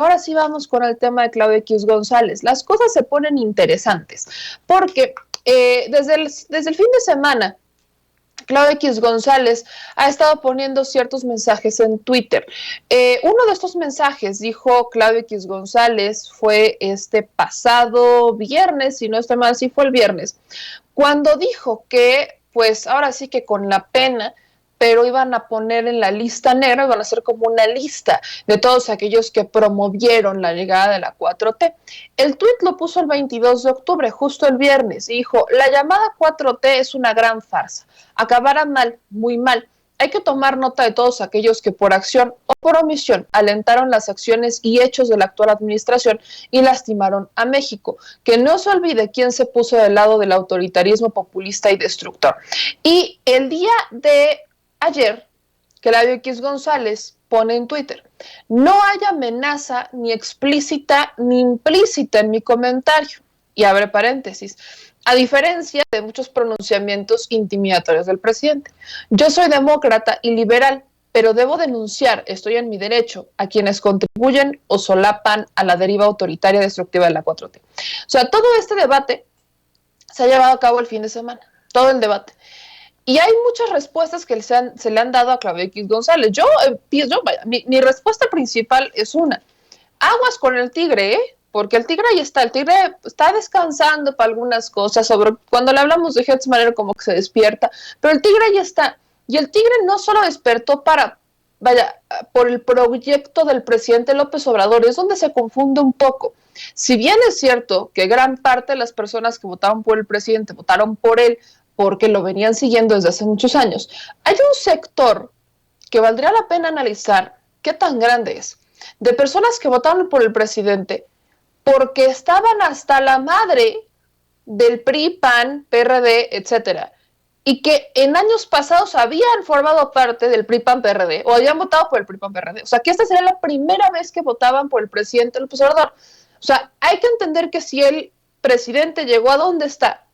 Ahora sí vamos con el tema de Claudio X González. Las cosas se ponen interesantes porque desde el fin de semana Claudio X González ha estado poniendo ciertos mensajes en Twitter. Uno de estos mensajes, dijo Claudio X González, fue este pasado viernes, si no estoy mal, sí fue el viernes, cuando dijo que, pues ahora sí que con la pena, pero iban a poner en la lista negra, iban a hacer como una lista de todos aquellos que promovieron la llegada de la 4T. El tuit lo puso el 22 de octubre, justo el viernes, y dijo, la llamada 4T es una gran farsa, acabará mal, muy mal. Hay que tomar nota de todos aquellos que por acción o por omisión alentaron las acciones y hechos de la actual administración y lastimaron a México. Que no se olvide quién se puso del lado del autoritarismo populista y destructor. Y el día de ayer, Claudio X González pone en Twitter, no hay amenaza ni explícita ni implícita en mi comentario. Y abre paréntesis. A diferencia de muchos pronunciamientos intimidatorios del presidente. Yo soy demócrata y liberal, pero debo denunciar, estoy en mi derecho, a quienes contribuyen o solapan a la deriva autoritaria destructiva de la 4T. O sea, todo este debate se ha llevado a cabo el fin de semana, todo el debate. Y hay muchas respuestas que se le han dado a Claudio X González. Mi respuesta principal es una. Aguas con el tigre, ¿eh? Porque el tigre ahí está, el tigre está descansando para algunas cosas, sobre cuando le hablamos de Hetz Manero como que se despierta, pero el tigre ahí está, y el tigre no solo despertó por el proyecto del presidente López Obrador, es donde se confunde un poco. Si bien es cierto que gran parte de las personas que votaron por el presidente votaron por él porque lo venían siguiendo desde hace muchos años, hay un sector que valdría la pena analizar qué tan grande es, de personas que votaron por el presidente porque estaban hasta la madre del PRI, PAN, PRD, etcétera, y que en años pasados habían formado parte del PRI, PAN, PRD, o habían votado por el PRI, PAN, PRD. O sea, que esta sería la primera vez que votaban por el presidente López Obrador. O sea, hay que entender que si el presidente llegó a donde está,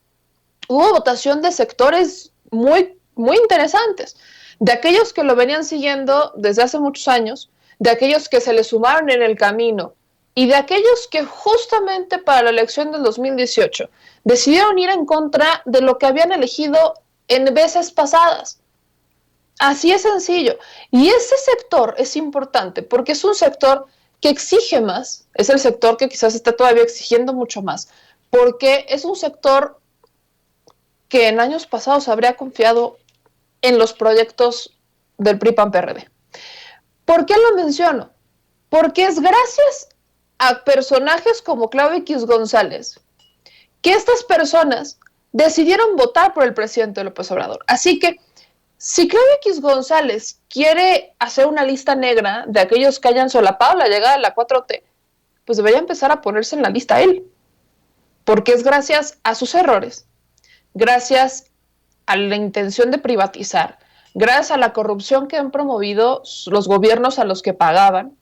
hubo votación de sectores muy, muy interesantes, de aquellos que lo venían siguiendo desde hace muchos años, de aquellos que se le sumaron en el camino, y de aquellos que justamente para la elección del 2018 decidieron ir en contra de lo que habían elegido en veces pasadas. Así es sencillo. Y ese sector es importante porque es un sector que exige más, es el sector que quizás está todavía exigiendo mucho más, porque es un sector que en años pasados habría confiado en los proyectos del PRI-PAN-PRD. ¿Por qué lo menciono? Porque es gracias a personajes como Claudio X González que estas personas decidieron votar por el presidente López Obrador. Así que si Claudio X González quiere hacer una lista negra de aquellos que hayan solapado la llegada de la 4T, pues debería empezar a ponerse en la lista él, porque es gracias a sus errores, gracias a la intención de privatizar, gracias a la corrupción que han promovido los gobiernos a los que pagaban,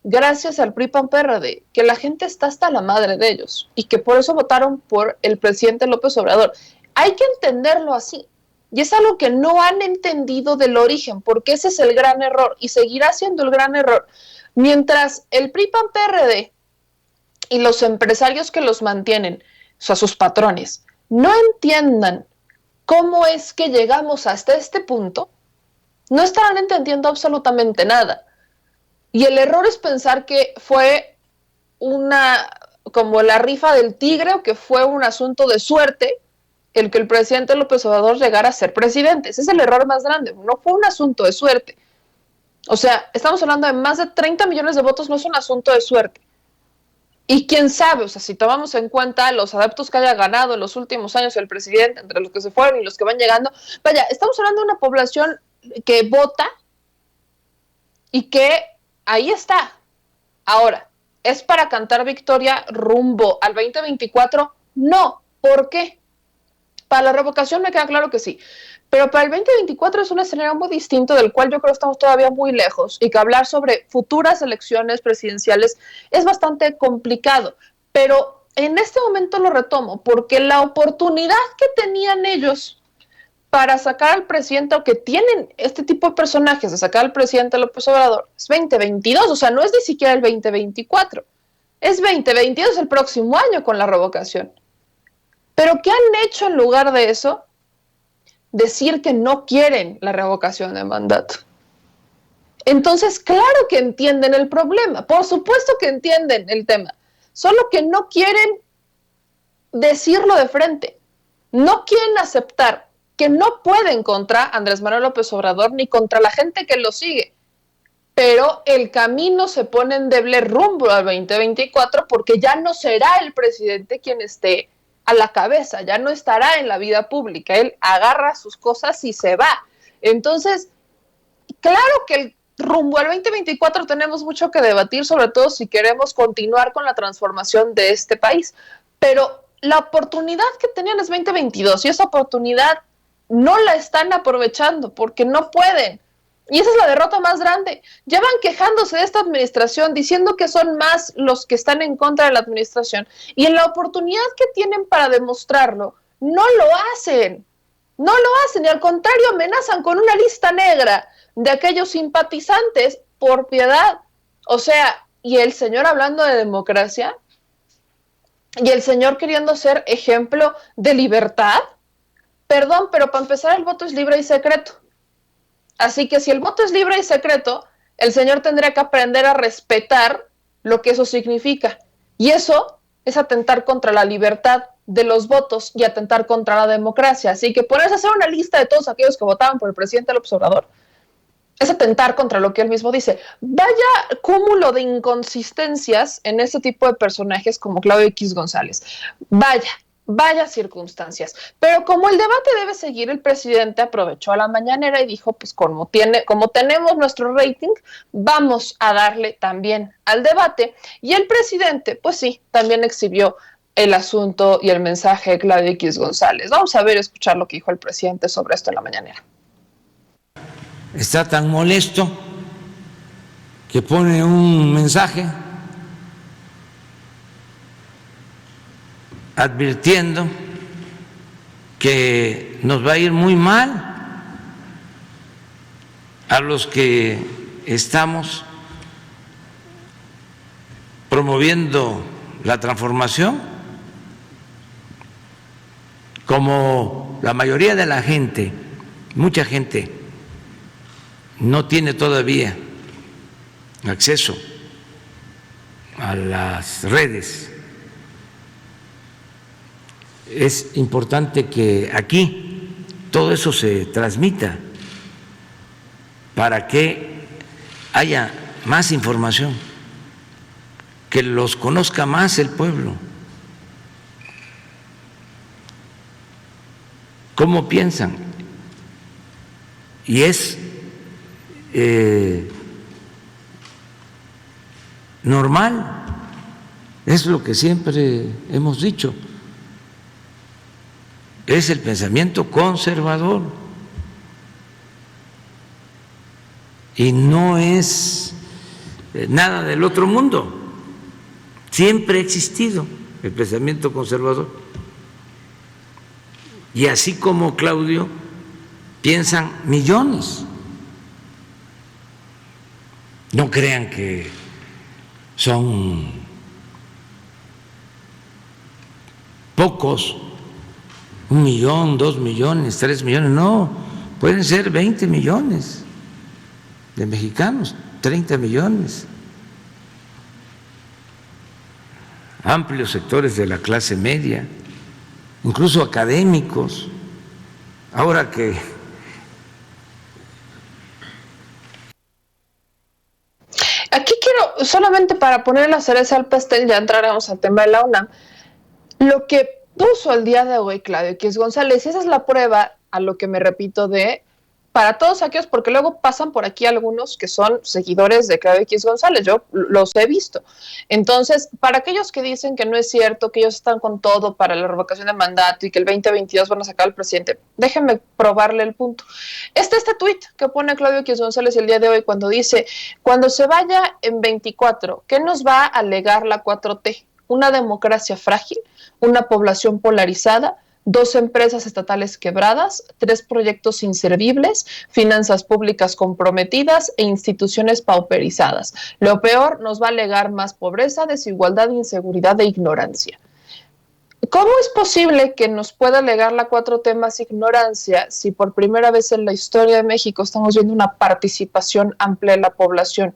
gracias al PRI-PAN-PRD, que la gente está hasta la madre de ellos y que por eso votaron por el presidente López Obrador. Hay que entenderlo así. Y es algo que no han entendido del origen, porque ese es el gran error y seguirá siendo el gran error. Mientras el PRI-PAN-PRD y los empresarios que los mantienen, o sea, sus patrones, no entiendan cómo es que llegamos hasta este punto, no estarán entendiendo absolutamente nada. Y el error es pensar que fue como la rifa del tigre, o que fue un asunto de suerte el que el presidente López Obrador llegara a ser presidente. Ese es el error más grande, no fue un asunto de suerte. O sea, estamos hablando de más de 30 millones de votos, no es un asunto de suerte. Y quién sabe, o sea, si tomamos en cuenta los adeptos que haya ganado en los últimos años el presidente, entre los que se fueron y los que van llegando, vaya, estamos hablando de una población que vota y que ahí está. Ahora, ¿es para cantar victoria rumbo al 2024? No. ¿Por qué? Para la revocación me queda claro que sí, pero para el 2024 es un escenario muy distinto, del cual yo creo que estamos todavía muy lejos, y que hablar sobre futuras elecciones presidenciales es bastante complicado. Pero en este momento lo retomo porque la oportunidad que tenían ellos para sacar al presidente, o que tienen este tipo de personajes de sacar al presidente López Obrador, es 2022, o sea, no es ni siquiera el 2024, es 2022 el próximo año con la revocación. Pero ¿qué han hecho en lugar de eso? Decir que no quieren la revocación de mandato. Entonces, claro que entienden el problema, por supuesto que entienden el tema, solo que no quieren decirlo de frente, no quieren aceptar que no pueden contra Andrés Manuel López Obrador ni contra la gente que lo sigue, pero el camino se pone en endeble rumbo al 2024 porque ya no será el presidente quien esté a la cabeza, ya no estará en la vida pública, él agarra sus cosas y se va. Entonces, claro que el rumbo al 2024 tenemos mucho que debatir, sobre todo si queremos continuar con la transformación de este país, pero la oportunidad que tenían es 2022 y esa oportunidad no la están aprovechando porque no pueden. Y esa es la derrota más grande. Llevan quejándose de esta administración, diciendo que son más los que están en contra de la administración. Y en la oportunidad que tienen para demostrarlo, no lo hacen. No lo hacen y al contrario amenazan con una lista negra de aquellos simpatizantes por piedad. O sea, y el señor hablando de democracia, y el señor queriendo ser ejemplo de libertad. Perdón, pero para empezar el voto es libre y secreto. Así que si el voto es libre y secreto, el señor tendría que aprender a respetar lo que eso significa. Y eso es atentar contra la libertad de los votos y atentar contra la democracia. Así que ponerse a hacer una lista de todos aquellos que votaban por el presidente López Obrador es atentar contra lo que él mismo dice. Vaya cúmulo de inconsistencias en este tipo de personajes como Claudio X González. Vaya circunstancias. Pero como el debate debe seguir, el presidente aprovechó a la mañanera y dijo, pues como tenemos nuestro rating, vamos a darle también al debate. Y el presidente, pues sí, también exhibió el asunto y el mensaje de Claudio X González. Vamos a ver, escuchar lo que dijo el presidente sobre esto en la mañanera. Está tan molesto que pone un mensaje advirtiendo que nos va a ir muy mal a los que estamos promoviendo la transformación, como la mayoría de la gente, mucha gente no tiene todavía acceso a las redes. Es importante que aquí todo eso se transmita para que haya más información, que los conozca más el pueblo. ¿Cómo piensan? Y es normal, es lo que siempre hemos dicho, es el pensamiento conservador y no es nada del otro mundo, siempre ha existido el pensamiento conservador. Y así como Claudio, piensan millones. No crean que son pocos, 1 millón, 2 millones, 3 millones, no, pueden ser 20 millones de mexicanos, 30 millones, amplios sectores de la clase media, incluso académicos. Ahora que aquí quiero, solamente para poner la cereza al pastel, ya entraremos al tema de la UNAM, lo que puso el día de hoy Claudio X González, y esa es la prueba a lo que me repito de, para todos aquellos, porque luego pasan por aquí algunos que son seguidores de Claudio X González, yo los he visto. Entonces, para aquellos que dicen que no es cierto, que ellos están con todo para la revocación de mandato y que el 2022 van a sacar al presidente, déjenme probarle el punto. Este tuit que pone Claudio X González el día de hoy cuando dice, cuando se vaya en 24, ¿qué nos va a legar la 4T? Una democracia frágil, una población polarizada, 2 empresas estatales quebradas, 3 proyectos inservibles, finanzas públicas comprometidas e instituciones pauperizadas. Lo peor, nos va a legar más pobreza, desigualdad, inseguridad e ignorancia. ¿Cómo es posible que nos pueda legar la 4T más ignorancia si por primera vez en la historia de México estamos viendo una participación amplia de la población?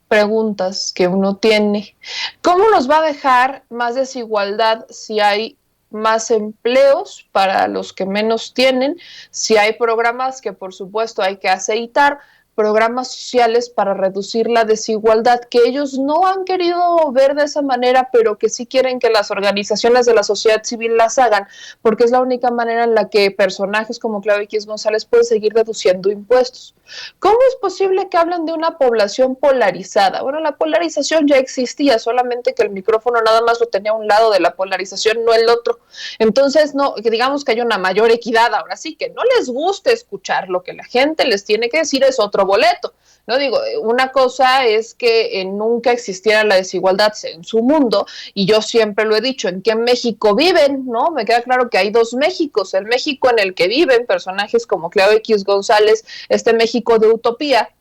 Preguntas que uno tiene. ¿Cómo nos va a dejar más desigualdad si hay más empleos para los que menos tienen? Si hay programas que por supuesto hay que aceitar, programas sociales para reducir la desigualdad, que ellos no han querido ver de esa manera, pero que sí quieren que las organizaciones de la sociedad civil las hagan, porque es la única manera en la que personajes como Claudio X González pueden seguir deduciendo impuestos. ¿Cómo es posible que hablen de una población polarizada? Bueno, la polarización ya existía, solamente que el micrófono nada más lo tenía a un lado de la polarización, no el otro. Entonces, no, que digamos que hay una mayor equidad. Ahora sí, que no les guste escuchar lo que la gente les tiene que decir es otro boleto. No digo, una cosa es que nunca existiera la desigualdad en su mundo, y yo siempre lo he dicho, ¿en qué México viven? ¿No? Me queda claro que hay 2 Méxicos, el México en el que viven personajes como Claudio X González, este México de utopía,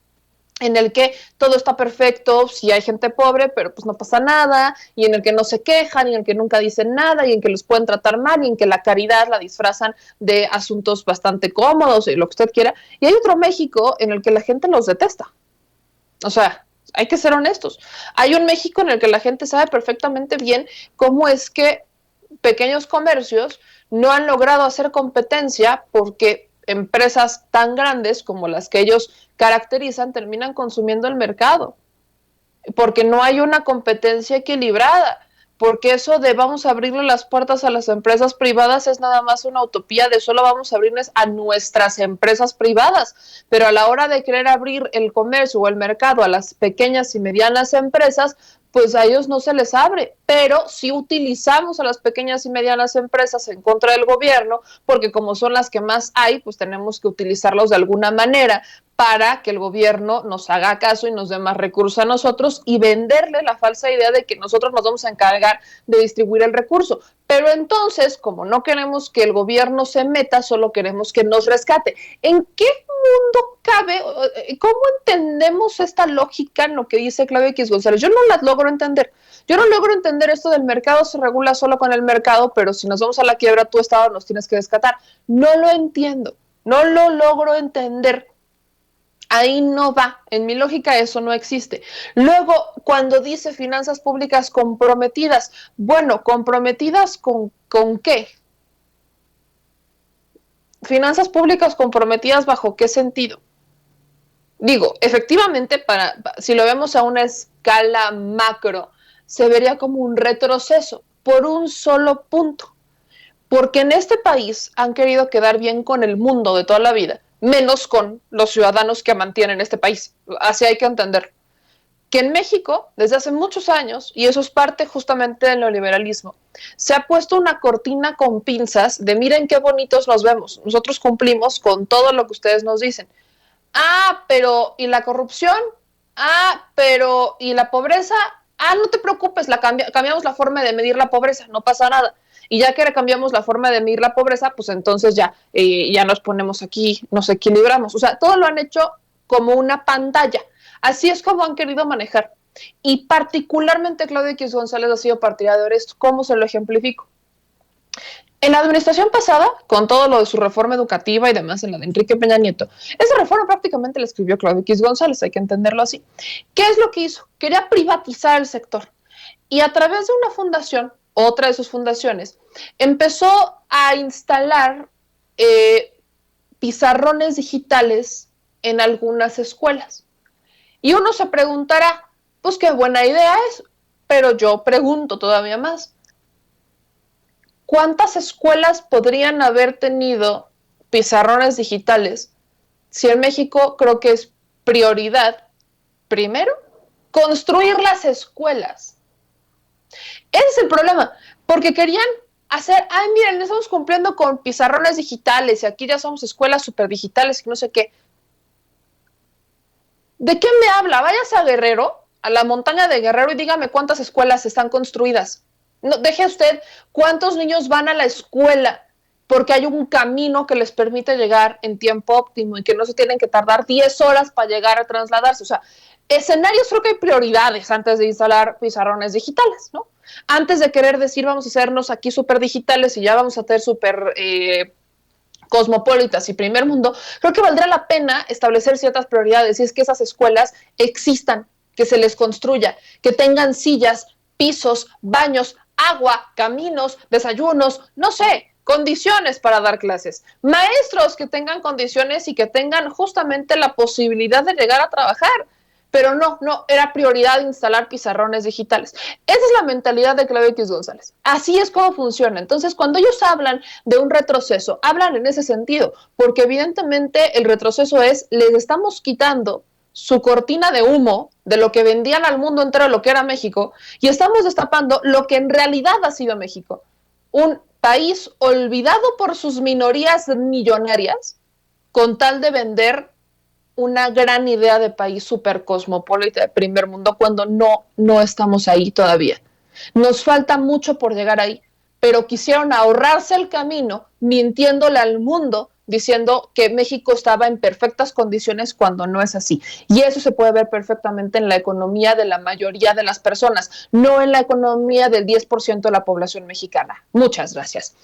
en el que todo está perfecto, si hay gente pobre, pero pues no pasa nada, y en el que no se quejan, y en el que nunca dicen nada, y en que los pueden tratar mal, y en que la caridad la disfrazan de asuntos bastante cómodos, y lo que usted quiera. Y hay otro México en el que la gente los detesta. O sea, hay que ser honestos. Hay un México en el que la gente sabe perfectamente bien cómo es que pequeños comercios no han logrado hacer competencia porque empresas tan grandes como las que ellos caracterizan terminan consumiendo el mercado, porque no hay una competencia equilibrada, porque eso de vamos a abrirle las puertas a las empresas privadas es nada más una utopía de solo vamos a abrirles a nuestras empresas privadas, pero a la hora de querer abrir el comercio o el mercado a las pequeñas y medianas empresas, pues a ellos no se les abre, pero sí utilizamos a las pequeñas y medianas empresas en contra del gobierno, porque como son las que más hay, pues tenemos que utilizarlos de alguna manera para que el gobierno nos haga caso y nos dé más recursos a nosotros y venderle la falsa idea de que nosotros nos vamos a encargar de distribuir el recurso. Pero entonces, como no queremos que el gobierno se meta, solo queremos que nos rescate. ¿En qué mundo cabe? ¿Cómo entendemos esta lógica en lo que dice Claudio X González? Yo no la logro entender. Yo no logro entender esto del mercado se regula solo con el mercado, pero si nos vamos a la quiebra, tu Estado nos tienes que rescatar. No lo entiendo. No lo logro entender. Ahí no va, en mi lógica eso no existe. Luego, cuando dice finanzas públicas comprometidas, bueno, ¿comprometidas con qué? Finanzas públicas comprometidas ¿bajo qué sentido? Digo, efectivamente, si lo vemos a una escala macro, se vería como un retroceso por un solo punto. Porque en este país han querido quedar bien con el mundo de toda la vida, menos con los ciudadanos que mantienen este país. Así hay que entender. Que en México, desde hace muchos años, y eso es parte justamente del neoliberalismo, se ha puesto una cortina con pinzas de miren qué bonitos nos vemos. Nosotros cumplimos con todo lo que ustedes nos dicen. Ah, pero ¿y la corrupción? Ah, pero ¿y la pobreza? Ah, no te preocupes, cambiamos la forma de medir la pobreza, no pasa nada. Y ya que cambiamos la forma de medir la pobreza, pues entonces ya nos ponemos aquí, nos equilibramos. O sea, todo lo han hecho como una pantalla. Así es como han querido manejar. Y particularmente Claudio X González ha sido partidario de esto. ¿Cómo se lo ejemplifico? En la administración pasada, con todo lo de su reforma educativa y demás, en la de Enrique Peña Nieto, esa reforma prácticamente la escribió Claudio X González, hay que entenderlo así. ¿Qué es lo que hizo? Quería privatizar el sector. Y a través de una fundación, otra de sus fundaciones, empezó a instalar pizarrones digitales en algunas escuelas. Y uno se preguntará, pues qué buena idea es, pero yo pregunto todavía más. ¿Cuántas escuelas podrían haber tenido pizarrones digitales si en México creo que es prioridad, primero, construir las escuelas? Ese es el problema, porque querían hacer, ay, miren, estamos cumpliendo con pizarrones digitales y aquí ya somos escuelas súper digitales y no sé qué. ¿De qué me habla? Váyase a Guerrero, a la montaña de Guerrero y dígame cuántas escuelas están construidas. No, deje usted cuántos niños van a la escuela porque hay un camino que les permite llegar en tiempo óptimo y que no se tienen que tardar 10 horas para llegar a trasladarse. O sea, escenarios, creo que hay prioridades antes de instalar pizarrones digitales, ¿no? Antes de querer decir vamos a hacernos aquí súper digitales y ya vamos a hacer súper cosmopolitas y primer mundo, creo que valdrá la pena establecer ciertas prioridades y es que esas escuelas existan, que se les construya, que tengan sillas, pisos, baños, agua, caminos, desayunos, no sé, condiciones para dar clases, maestros que tengan condiciones y que tengan justamente la posibilidad de llegar a trabajar. Pero no, era prioridad instalar pizarrones digitales. Esa es la mentalidad de Claudio X González. Así es como funciona. Entonces, cuando ellos hablan de un retroceso, hablan en ese sentido, porque evidentemente el retroceso es, les estamos quitando su cortina de humo de lo que vendían al mundo entero, lo que era México, y estamos destapando lo que en realidad ha sido México. Un país olvidado por sus minorías millonarias, con tal de vender una gran idea de país súper cosmopolita de primer mundo cuando no estamos ahí todavía. Nos falta mucho por llegar ahí, pero quisieron ahorrarse el camino mintiéndole al mundo diciendo que México estaba en perfectas condiciones cuando no es así. Y eso se puede ver perfectamente en la economía de la mayoría de las personas, no en la economía del 10% de la población mexicana. Muchas gracias.